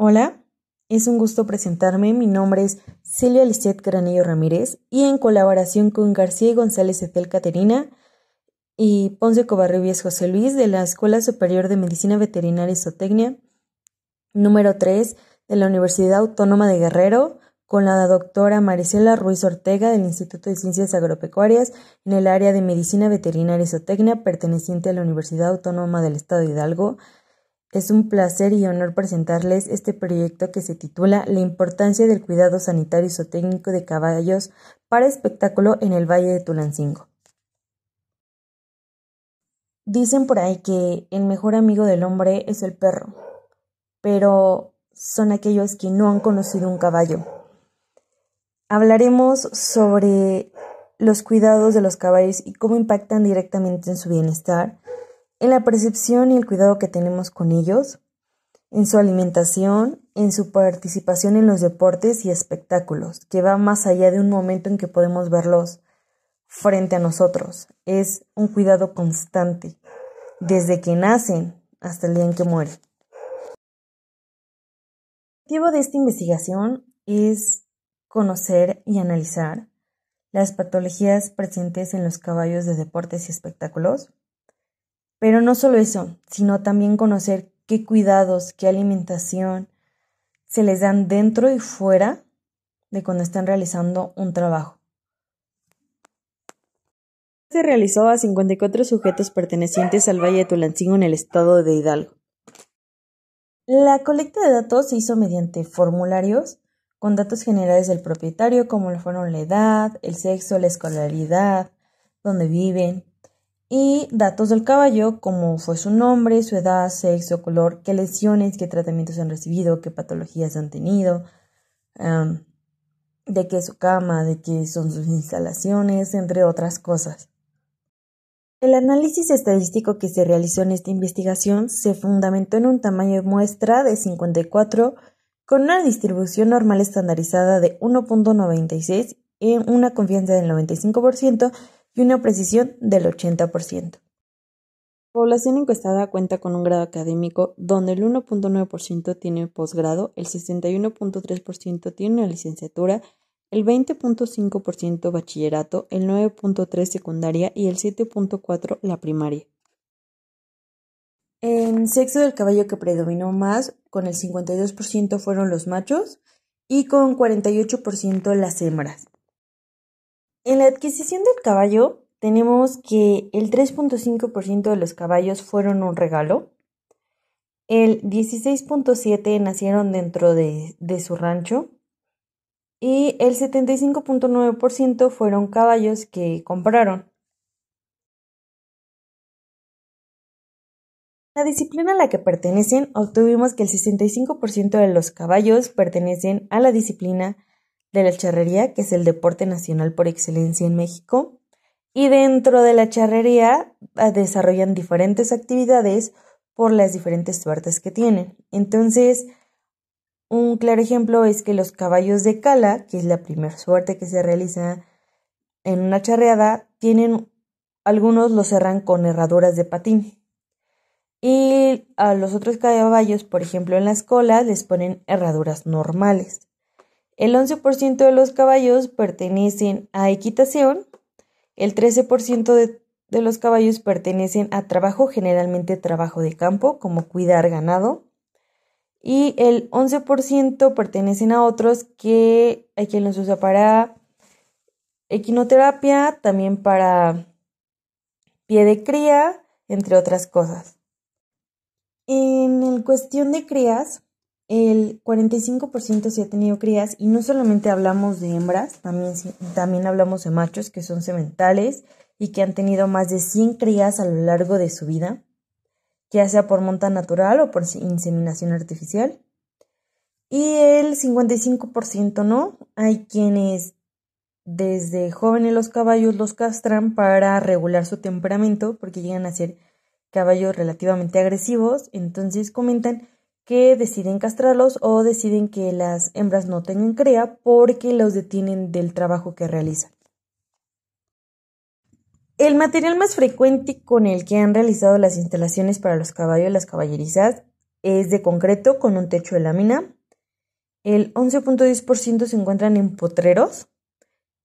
Hola, es un gusto presentarme. Mi nombre es Silvia Lisset Granillo Ramírez y en colaboración con García y González Etel Caterina y Ponce Covarrubias José Luis de la Escuela Superior de Medicina Veterinaria y Zootecnia número 3 de la Universidad Autónoma de Guerrero, con la doctora Marisela Ruiz Ortega del Instituto de Ciencias Agropecuarias en el área de Medicina Veterinaria y Zootecnia perteneciente a la Universidad Autónoma del Estado de Hidalgo. Es un placer y honor presentarles este proyecto que se titula La importancia del cuidado sanitario y zootécnico de caballos para espectáculo en el Valle de Tulancingo. Dicen por ahí que el mejor amigo del hombre es el perro, pero son aquellos que no han conocido un caballo. Hablaremos sobre los cuidados de los caballos y cómo impactan directamente en su bienestar, en la percepción y el cuidado que tenemos con ellos, en su alimentación, en su participación en los deportes y espectáculos, que va más allá de un momento en que podemos verlos frente a nosotros. Es un cuidado constante, desde que nacen hasta el día en que mueren. El objetivo de esta investigación es conocer y analizar las patologías presentes en los caballos de deportes y espectáculos, pero no solo eso, sino también conocer qué cuidados, qué alimentación se les dan dentro y fuera de cuando están realizando un trabajo. Se realizó a 54 sujetos pertenecientes al Valle de Tulancingo en el estado de Hidalgo. La colecta de datos se hizo mediante formularios con datos generales del propietario, como lo fueron la edad, el sexo, la escolaridad, dónde viven, y datos del caballo, como fue su nombre, su edad, sexo, color, qué lesiones, qué tratamientos han recibido, qué patologías han tenido, de qué es su cama, de qué son sus instalaciones, entre otras cosas. El análisis estadístico que se realizó en esta investigación se fundamentó en un tamaño de muestra de 54 con una distribución normal estandarizada de 1.96 en una confianza del 95% y una precisión del 80%. La población encuestada cuenta con un grado académico donde el 1.9% tiene posgrado, el 61.3% tiene una licenciatura, el 20.5% bachillerato, el 9.3% secundaria y el 7.4% la primaria. En sexo del caballo que predominó más, con el 52% fueron los machos y con 48% las hembras. En la adquisición del caballo tenemos que el 3.5% de los caballos fueron un regalo, el 16.7% nacieron dentro de su rancho y el 75.9% fueron caballos que compraron. La disciplina a la que pertenecen, obtuvimos que el 65% de los caballos pertenecen a la disciplina de la charrería, que es el deporte nacional por excelencia en México, y dentro de la charrería desarrollan diferentes actividades por las diferentes suertes que tienen. Entonces, un claro ejemplo es que los caballos de cala, que es la primera suerte que se realiza en una charreada, algunos los cerran con herraduras de patín. Y a los otros caballos, por ejemplo en las colas, les ponen herraduras normales. El 11% de los caballos pertenecen a equitación, el 13% de los caballos pertenecen a trabajo, generalmente trabajo de campo, como cuidar ganado, y el 11% pertenecen a otros que hay quien los usa para equinoterapia, también para pie de cría, entre otras cosas. En cuestión de crías, el 45% sí ha tenido crías y no solamente hablamos de hembras, también hablamos de machos que son sementales y que han tenido más de 100 crías a lo largo de su vida, ya sea por monta natural o por inseminación artificial. Y el 55% no, hay quienes desde jóvenes los caballos los castran para regular su temperamento porque llegan a ser caballos relativamente agresivos, entonces comentan que deciden castrarlos o deciden que las hembras no tengan cría porque los detienen del trabajo que realizan. El material más frecuente con el que han realizado las instalaciones para los caballos, las caballerizas, es de concreto con un techo de lámina. El 11.10% se encuentran en potreros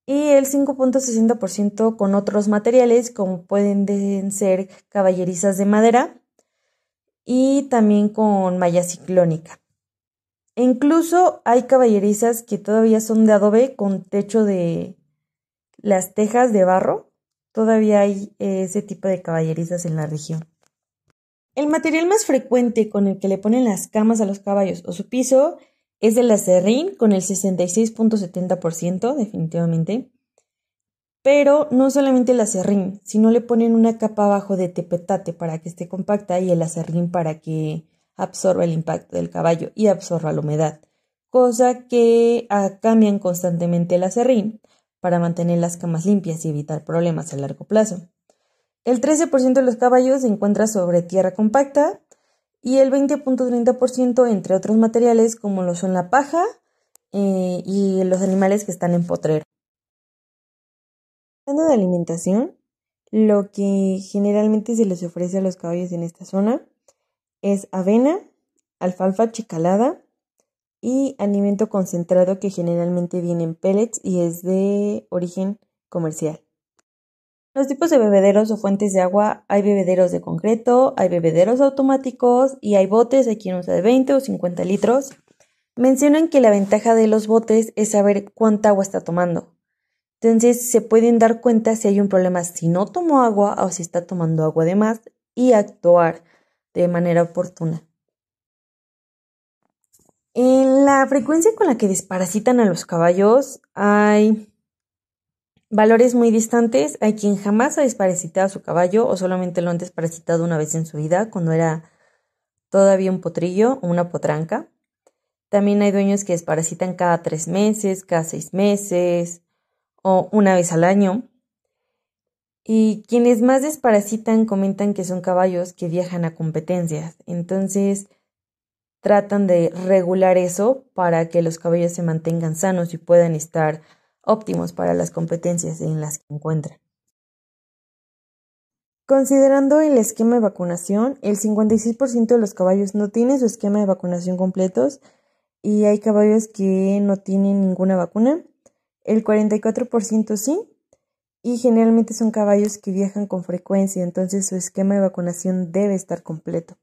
y el 5.60% con otros materiales como pueden ser caballerizas de madera y también con malla ciclónica. E incluso hay caballerizas que todavía son de adobe con techo de las tejas de barro. Todavía hay ese tipo de caballerizas en la región. El material más frecuente con el que le ponen las camas a los caballos o su piso es el aserrín con el 66.70% definitivamente. Pero no solamente el aserrín, sino le ponen una capa abajo de tepetate para que esté compacta y el aserrín para que absorba el impacto del caballo y absorba la humedad, cosa que cambian constantemente el aserrín para mantener las camas limpias y evitar problemas a largo plazo. El 13% de los caballos se encuentra sobre tierra compacta y el 20.30% entre otros materiales como lo son la paja y los animales que están en potrero. Hablando de alimentación, lo que generalmente se les ofrece a los caballos en esta zona es avena, alfalfa chicalada y alimento concentrado que generalmente viene en pellets y es de origen comercial. Los tipos de bebederos o fuentes de agua, hay bebederos de concreto, hay bebederos automáticos y hay botes, hay quien usa de 20 o 50 litros. Mencionan que la ventaja de los botes es saber cuánta agua está tomando. Entonces se pueden dar cuenta si hay un problema, si no tomó agua o si está tomando agua de más y actuar de manera oportuna. En la frecuencia con la que desparasitan a los caballos hay valores muy distantes. Hay quien jamás ha desparasitado a su caballo o solamente lo han desparasitado una vez en su vida cuando era todavía un potrillo o una potranca. También hay dueños que desparasitan cada 3 meses, cada 6 meses o una vez al año. Y quienes más desparasitan comentan que son caballos que viajan a competencias. Entonces tratan de regular eso para que los caballos se mantengan sanos y puedan estar óptimos para las competencias en las que encuentran. Considerando el esquema de vacunación, el 56% de los caballos no tienen su esquema de vacunación completos y hay caballos que no tienen ninguna vacuna. El 44% sí, y generalmente son caballos que viajan con frecuencia, entonces su esquema de vacunación debe estar completo.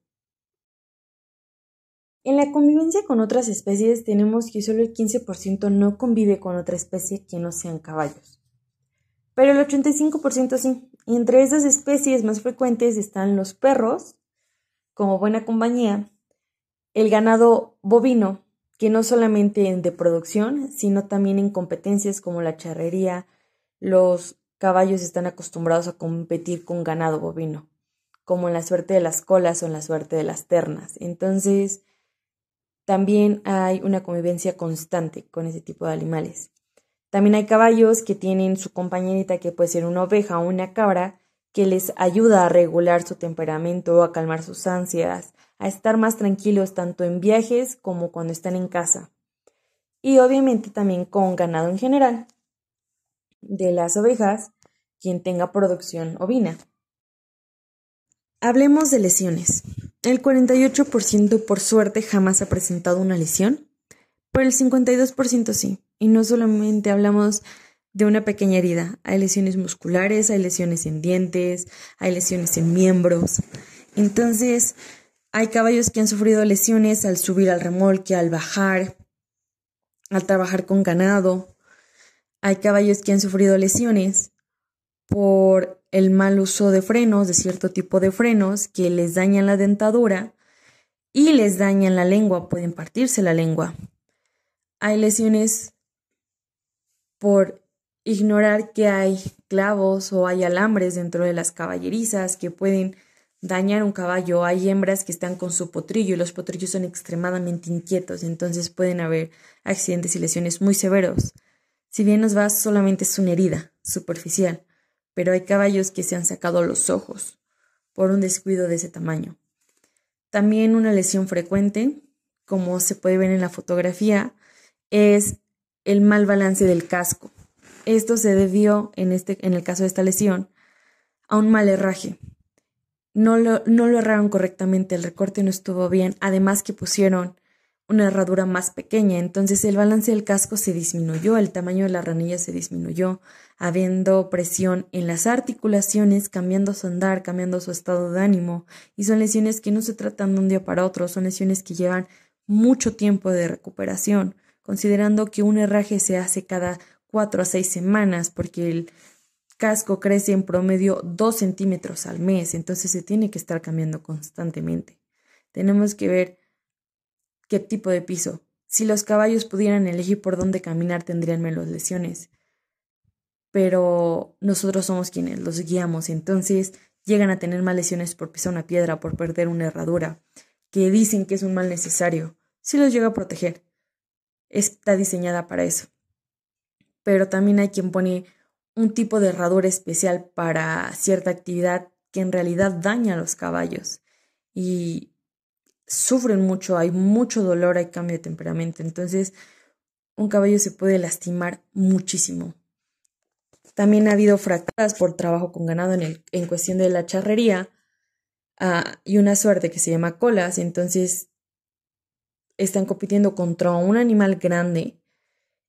En la convivencia con otras especies tenemos que solo el 15% no convive con otra especie que no sean caballos. Pero el 85% sí. Y entre esas especies más frecuentes están los perros, como buena compañía, el ganado bovino, que no solamente de producción, sino también en competencias como la charrería, los caballos están acostumbrados a competir con ganado bovino, como en la suerte de las colas o en la suerte de las ternas. Entonces, también hay una convivencia constante con ese tipo de animales. También hay caballos que tienen su compañerita, que puede ser una oveja o una cabra, que les ayuda a regular su temperamento, a calmar sus ansias, a estar más tranquilos tanto en viajes como cuando están en casa. Y obviamente también con ganado en general, de las ovejas, quien tenga producción ovina. Hablemos de lesiones. El 48% por suerte jamás ha presentado una lesión, pero el 52% sí. Y no solamente hablamos de una pequeña herida, hay lesiones musculares, hay lesiones en dientes, hay lesiones en miembros. Entonces, hay caballos que han sufrido lesiones al subir al remolque, al bajar, al trabajar con ganado. Hay caballos que han sufrido lesiones por el mal uso de frenos, de cierto tipo de frenos, que les dañan la dentadura y les dañan la lengua, pueden partirse la lengua. Hay lesiones por ignorar que hay clavos o hay alambres dentro de las caballerizas que pueden dañar un caballo. Hay hembras que están con su potrillo y los potrillos son extremadamente inquietos, entonces pueden haber accidentes y lesiones muy severos. Si bien nos va, solamente es una herida superficial, pero hay caballos que se han sacado los ojos por un descuido de ese tamaño. También una lesión frecuente, como se puede ver en la fotografía, es el mal balance del casco. Esto se debió, en el caso de esta lesión, a un mal herraje. no lo herraron correctamente, el recorte no estuvo bien, además que pusieron una herradura más pequeña, entonces el balance del casco se disminuyó, el tamaño de la ranilla se disminuyó, habiendo presión en las articulaciones, cambiando su andar, cambiando su estado de ánimo, y son lesiones que no se tratan de un día para otro, son lesiones que llevan mucho tiempo de recuperación, considerando que un herraje se hace cada 4 a 6 semanas, porque el casco crece en promedio 2 centímetros al mes, entonces se tiene que estar cambiando constantemente. Tenemos que ver qué tipo de piso. Si los caballos pudieran elegir por dónde caminar, tendrían menos lesiones. Pero nosotros somos quienes los guiamos, entonces llegan a tener más lesiones por pisar una piedra, por perder una herradura, que dicen que es un mal necesario. Sí los llega a proteger. Está diseñada para eso. Pero también hay quien pone un tipo de herradura especial para cierta actividad que en realidad daña a los caballos. Y sufren mucho, hay mucho dolor, hay cambio de temperamento, entonces un caballo se puede lastimar muchísimo. También ha habido fracturas por trabajo con ganado en cuestión de la charrería y una suerte que se llama colas, entonces están compitiendo contra un animal grande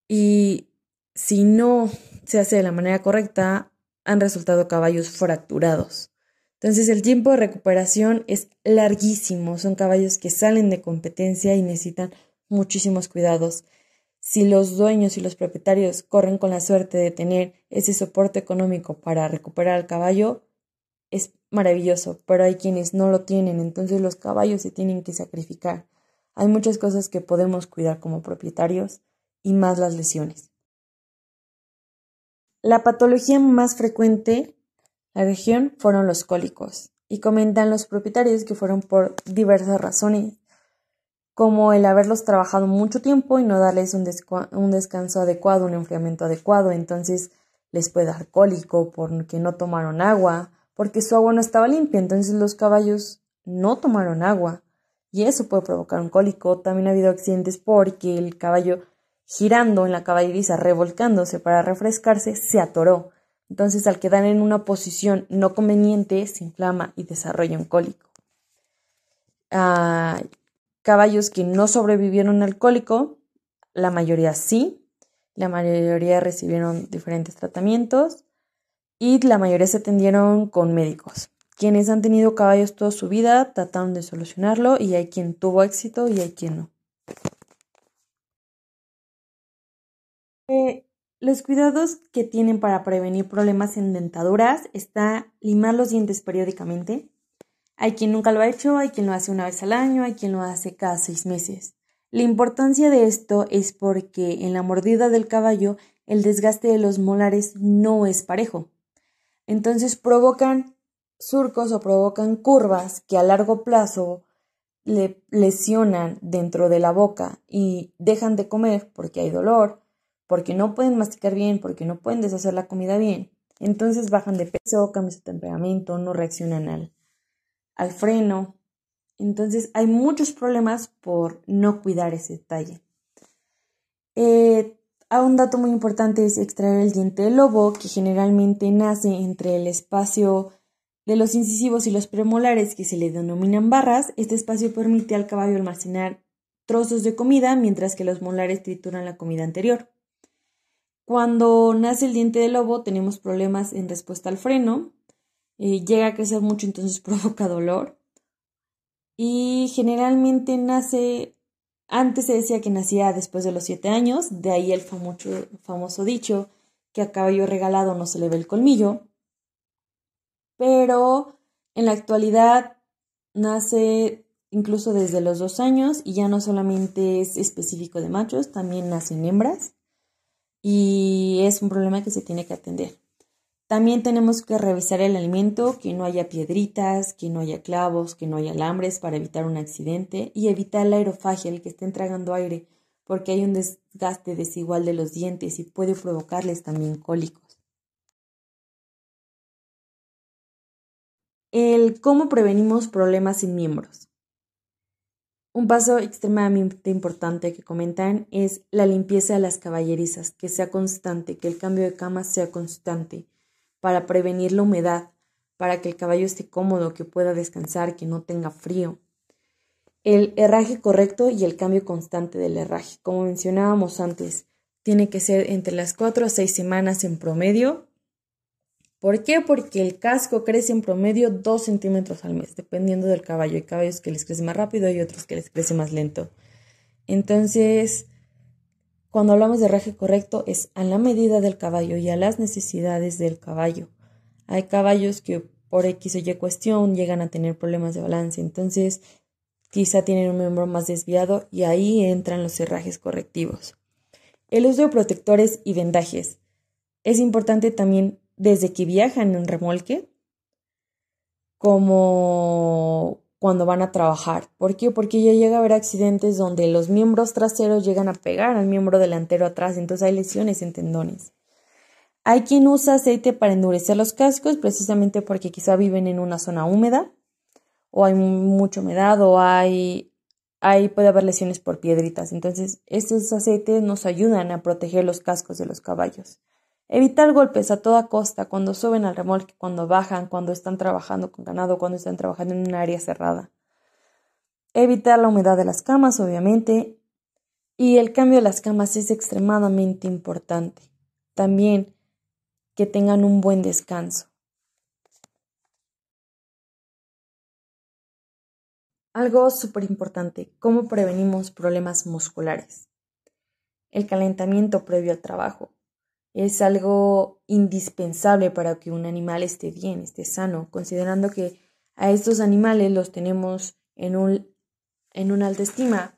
y si no se hace de la manera correcta, han resultado caballos fracturados. Entonces el tiempo de recuperación es larguísimo, son caballos que salen de competencia y necesitan muchísimos cuidados. Si los dueños y los propietarios corren con la suerte de tener ese soporte económico para recuperar al caballo, es maravilloso, pero hay quienes no lo tienen, entonces los caballos se tienen que sacrificar. Hay muchas cosas que podemos cuidar como propietarios y más las lesiones. La patología más frecuente en la región fueron los cólicos, y comentan los propietarios que fueron por diversas razones, como el haberlos trabajado mucho tiempo y no darles un descanso adecuado, un enfriamiento adecuado, entonces les puede dar cólico porque no tomaron agua, porque su agua no estaba limpia, entonces los caballos no tomaron agua y eso puede provocar un cólico. También ha habido accidentes porque el caballo girando en la caballeriza, revolcándose para refrescarse, se atoró. Entonces, al quedar en una posición no conveniente, se inflama y desarrolla un cólico. Caballos que no sobrevivieron al cólico, la mayoría sí, la mayoría recibieron diferentes tratamientos y la mayoría se atendieron con médicos. Quienes han tenido caballos toda su vida trataron de solucionarlo y hay quien tuvo éxito y hay quien no. Los cuidados que tienen para prevenir problemas en dentaduras está limar los dientes periódicamente. Hay quien nunca lo ha hecho, hay quien lo hace una vez al año, hay quien lo hace cada 6 meses. La importancia de esto es porque en la mordida del caballo el desgaste de los molares no es parejo. Entonces provocan surcos o provocan curvas que a largo plazo le lesionan dentro de la boca y dejan de comer porque hay dolor, porque no pueden masticar bien, porque no pueden deshacer la comida bien. Entonces bajan de peso, cambian su temperamento, no reaccionan al freno. Entonces hay muchos problemas por no cuidar ese detalle. Un dato muy importante es extraer el diente de lobo, que generalmente nace entre el espacio de los incisivos y los premolares, que se le denominan barras. Este espacio permite al caballo almacenar trozos de comida, mientras que los molares trituran la comida anterior. Cuando nace el diente de lobo tenemos problemas en respuesta al freno, llega a crecer mucho, entonces provoca dolor. Y generalmente antes se decía que nacía después de los 7 años, de ahí el famoso dicho que a caballo regalado no se le ve el colmillo, pero en la actualidad nace incluso desde los 2 años y ya no solamente es específico de machos, también nacen hembras y es un problema que se tiene que atender. También tenemos que revisar el alimento, que no haya piedritas, que no haya clavos, que no haya alambres para evitar un accidente y evitar la aerofagia, el que estén tragando aire, porque hay un desgaste desigual de los dientes y puede provocarles también cólicos. ¿Cómo prevenimos problemas sin miembros? Un paso extremadamente importante que comentan es la limpieza de las caballerizas, que sea constante, que el cambio de camas sea constante, para prevenir la humedad, para que el caballo esté cómodo, que pueda descansar, que no tenga frío. El herraje correcto y el cambio constante del herraje. Como mencionábamos antes, tiene que ser entre las 4 a 6 semanas en promedio. ¿Por qué? Porque el casco crece en promedio 2 centímetros al mes, dependiendo del caballo. Hay caballos que les crece más rápido y otros que les crece más lento. Entonces, cuando hablamos de herraje correcto, es a la medida del caballo y a las necesidades del caballo. Hay caballos que por X o Y cuestión llegan a tener problemas de balance, entonces quizá tienen un miembro más desviado y ahí entran los herrajes correctivos. El uso de protectores y vendajes. Es importante también desde que viajan en remolque como cuando van a trabajar. ¿Por qué? Porque ya llega a haber accidentes donde los miembros traseros llegan a pegar al miembro delantero atrás, entonces hay lesiones en tendones. Hay quien usa aceite para endurecer los cascos precisamente porque quizá viven en una zona húmeda o hay mucha humedad o puede haber lesiones por piedritas. Entonces, estos aceites nos ayudan a proteger los cascos de los caballos. Evitar golpes a toda costa cuando suben al remolque, cuando bajan, cuando están trabajando con ganado, cuando están trabajando en un área cerrada. Evitar la humedad de las camas, obviamente. Y el cambio de las camas es extremadamente importante. También que tengan un buen descanso. Algo súper importante, ¿cómo prevenimos problemas musculares? El calentamiento previo al trabajo es algo indispensable para que un animal esté bien, esté sano, considerando que a estos animales los tenemos en una alta estima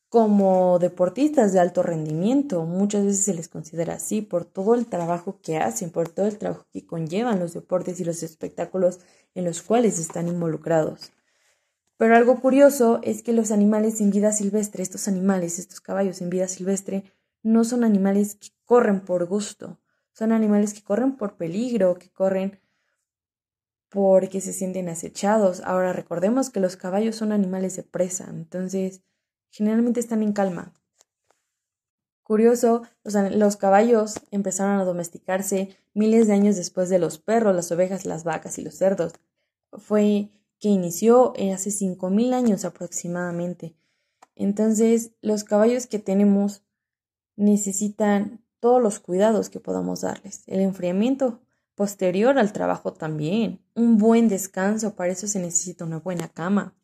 como deportistas de alto rendimiento. Muchas veces se les considera así por todo el trabajo que hacen, por todo el trabajo que conllevan los deportes y los espectáculos en los cuales están involucrados. Pero algo curioso es que los animales en vida silvestre, estos caballos en vida silvestre, no son animales que corren por gusto, son animales que corren por peligro, que corren porque se sienten acechados. Ahora recordemos que los caballos son animales de presa, entonces generalmente están en calma. Curioso, los caballos empezaron a domesticarse miles de años después de los perros, las ovejas, las vacas y los cerdos. Fue que inició hace 5.000 años aproximadamente. Entonces, los caballos que tenemos necesitan todos los cuidados que podamos darles. El enfriamiento posterior al trabajo también. Un buen descanso, para eso se necesita una buena cama.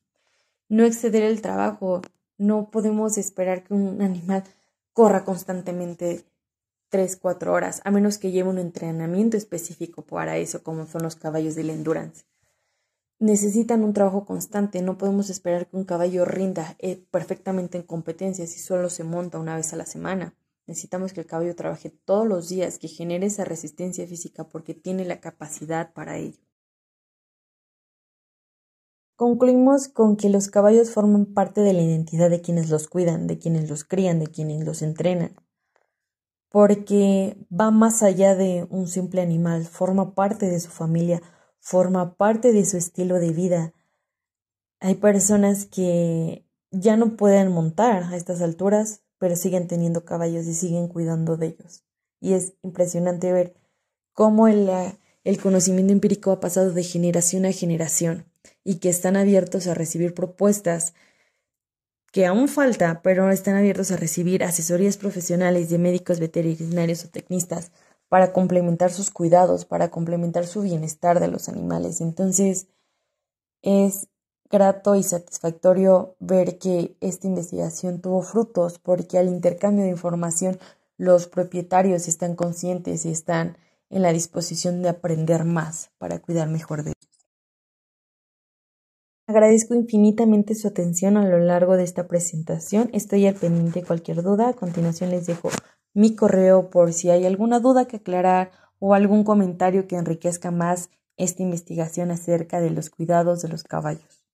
No exceder el trabajo. No podemos esperar que un animal corra constantemente 3-4 horas, a menos que lleve un entrenamiento específico para eso, como son los caballos del endurance. Necesitan un trabajo constante, no podemos esperar que un caballo rinda perfectamente en competencia si solo se monta una vez a la semana. Necesitamos que el caballo trabaje todos los días, que genere esa resistencia física porque tiene la capacidad para ello. Concluimos con que los caballos forman parte de la identidad de quienes los cuidan, de quienes los crían, de quienes los entrenan, porque va más allá de un simple animal, forma parte de su familia, forma parte de su estilo de vida. Hay personas que ya no pueden montar a estas alturas, pero siguen teniendo caballos y siguen cuidando de ellos. Y es impresionante ver cómo el conocimiento empírico ha pasado de generación a generación y que están abiertos a recibir propuestas que aún falta, pero están abiertos a recibir asesorías profesionales de médicos veterinarios o tecnistas para complementar sus cuidados, para complementar su bienestar de los animales. Entonces, es grato y satisfactorio ver que esta investigación tuvo frutos, porque al intercambio de información los propietarios están conscientes y están en la disposición de aprender más para cuidar mejor de ellos. Agradezco infinitamente su atención a lo largo de esta presentación. Estoy al pendiente de cualquier duda. A continuación les dejo mi correo por si hay alguna duda que aclarar o algún comentario que enriquezca más esta investigación acerca de los cuidados de los caballos.